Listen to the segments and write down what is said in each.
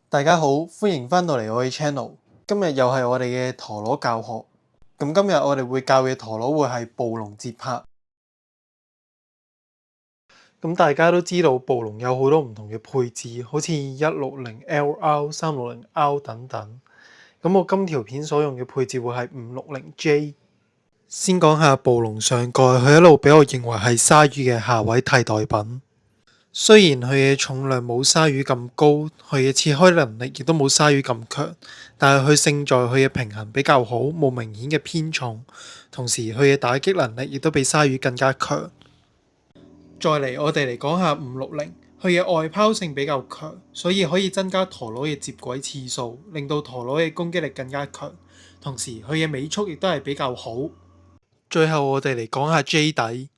大家好，歡迎返到嚟我嘅 channel。今日又係我哋嘅陀螺教學。咁今日我哋會教嘅陀螺會係暴龍節拍。咁大家都知道暴龍有好多唔同嘅配置，好似 160LR、360R 等等。咁我今條片所用嘅配置會係 560J。先講下暴龍上蓋，佢一路俾我認為係鯊魚嘅下位替代品。雖然佢嘅重量冇鯊魚咁高，佢嘅切開能力亦都冇鯊魚咁強，但係佢勝在佢嘅平衡比較好，冇明顯嘅偏重，同時佢嘅打擊能力亦都比鯊魚更加強。再嚟，我哋嚟講下560，佢嘅外拋性比較強，所以可以增加陀螺嘅接軌次數，令到陀螺嘅攻擊力更加強，同時佢嘅尾速亦都係比較好。最後我哋嚟講下 J 底。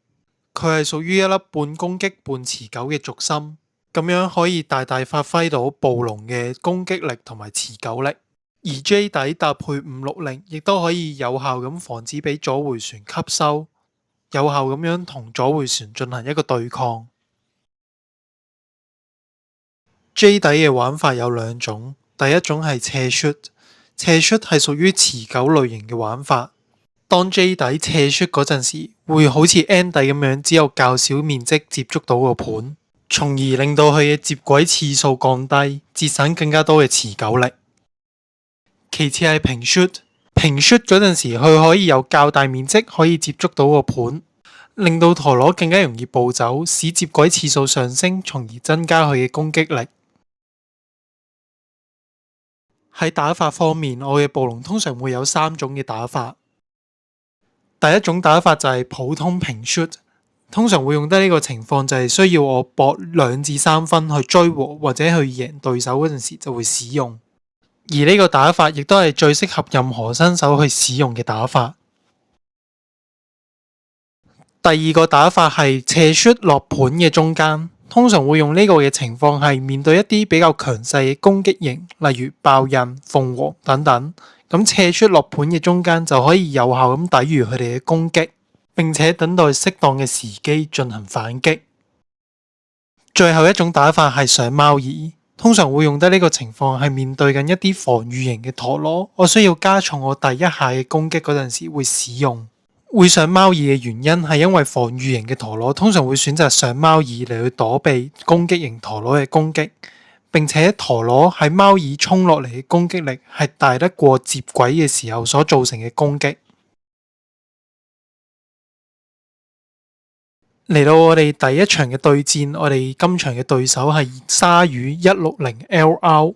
佢係屬於一粒半攻擊半持久嘅軸心，咁樣可以大大發揮到暴龍嘅攻擊力同埋持久力。而 J 底搭配560，亦都可以有效咁防止俾左迴旋吸收，有效咁樣同左迴旋進行一個對抗。J 底嘅玩法有兩種，第一種係斜 shoot， 斜 shoot 係屬於持久類型嘅玩法。當 J 底斜 shoot 嗰陣時，會好似 N 底咁樣，只有較小面積接觸到個盤，從而令到佢嘅接軌次數降低，節省更加多嘅持久力。其次係平 shoot， 平 shoot 嗰陣時，佢可以有較大面積可以接觸到個盤，令到陀螺更加容易步走，使接軌次數上升，從而增加佢嘅攻擊力。喺打法方面，我嘅暴龍通常會有3種嘅打法。第一種打法就係普通平 shoot， 通常會用得呢個情況就係需要我搏2至3分去追和或者去贏對手嗰陣時就會使用，而呢個打法亦都係最適合任何新手去使用嘅打法。第二個打法係斜 shoot 落盤嘅中間，通常會用呢個嘅情況係面對一啲比較強勢嘅攻擊型，例如爆印、鳳凰等等。咁斜 shoot 落盤嘅中間就可以有效咁抵禦佢哋嘅攻擊，並且等待適當嘅時機進行反擊。最後一種打法係上貓耳，通常會用得呢個情況係面對緊一啲防禦型嘅陀螺，我需要加重我第一下嘅攻擊嗰陣時會使用。會上貓耳嘅原因係因為防禦型嘅陀螺通常會選擇上貓耳嚟去躲避攻擊型陀螺嘅攻擊。並且陀螺喺貓耳衝落嚟嘅攻擊力係大得過接軌嘅時候所造成嘅攻擊。嚟到我哋第一場嘅對戰，我哋今場嘅對手係鯊魚 160LR。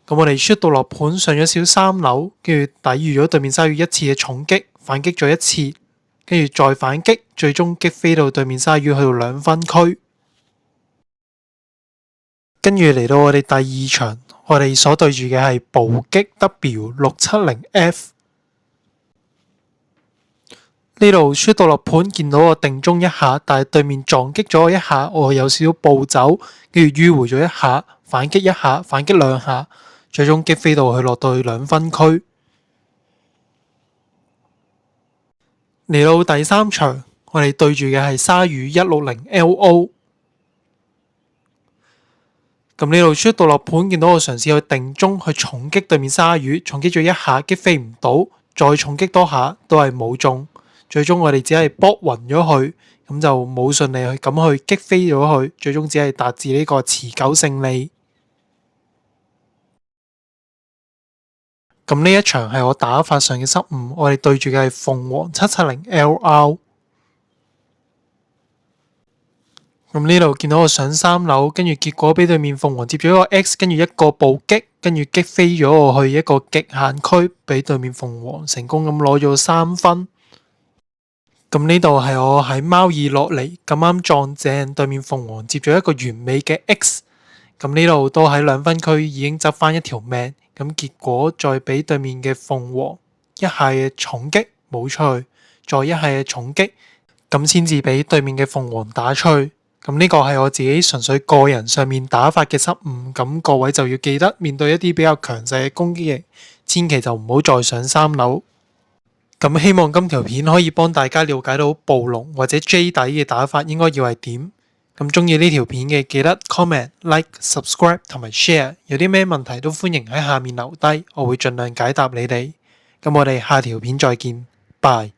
咁我哋 shoot 到落盤上咗小3樓，跟住抵禦咗對面鯊魚一次嘅重擊，反擊咗一次，跟住再反擊，最終擊飛到對面鯊魚去到2分區。跟住嚟到我哋第二場，我哋所對住嘅係暴擊 W670F。呢度 shoot 到落盤，見到我定中一下，但係對面撞擊咗我一下，我有少少暴走，跟住迂回咗一下，反擊一下，反擊2下，最終擊飛到去落到去2分區。嚟到第三場，我哋對住嘅係鯊魚 160LO。咁呢度 shoot 到落盤，見到我嘗試去定中去重擊對面鯊魚，重擊咗一下，擊飛唔到，再重擊多下都係冇中，最終我哋只係搏暈咗佢，咁就冇順利去咁去擊飛咗佢，最終只係達至呢個持久勝利。咁呢一場係我打法上嘅失誤，我哋對住嘅係鳳凰 770LR。咁呢度見到我上3樓，跟住結果俾對面鳳凰接咗一個 X， 跟住一個暴擊，跟住擊飛咗我去一個極限區，俾對面鳳凰成功咁攞咗3分。咁呢度係我喺貓耳落嚟，咁啱撞正對面鳳凰接咗一個完美嘅 X。咁呢度都喺2分區已經執翻一條命，咁結果再俾對面嘅鳳凰一下嘅重擊冇出去，再一下嘅重擊，咁先至俾對面嘅鳳凰打出去。咁呢個係我自己純粹個人上面打法嘅失誤，咁各位就要記得面對一啲比較強勢嘅攻擊型，千祈就唔好再上3樓。咁希望今條片可以幫大家了解到暴龍或者 J 底嘅打法應該要係點。咁鍾意呢條片嘅記得 comment、like、subscribe 同埋 share。有啲咩問題都歡迎喺下面留低，我會盡量解答你哋。咁我哋下條片再見，拜。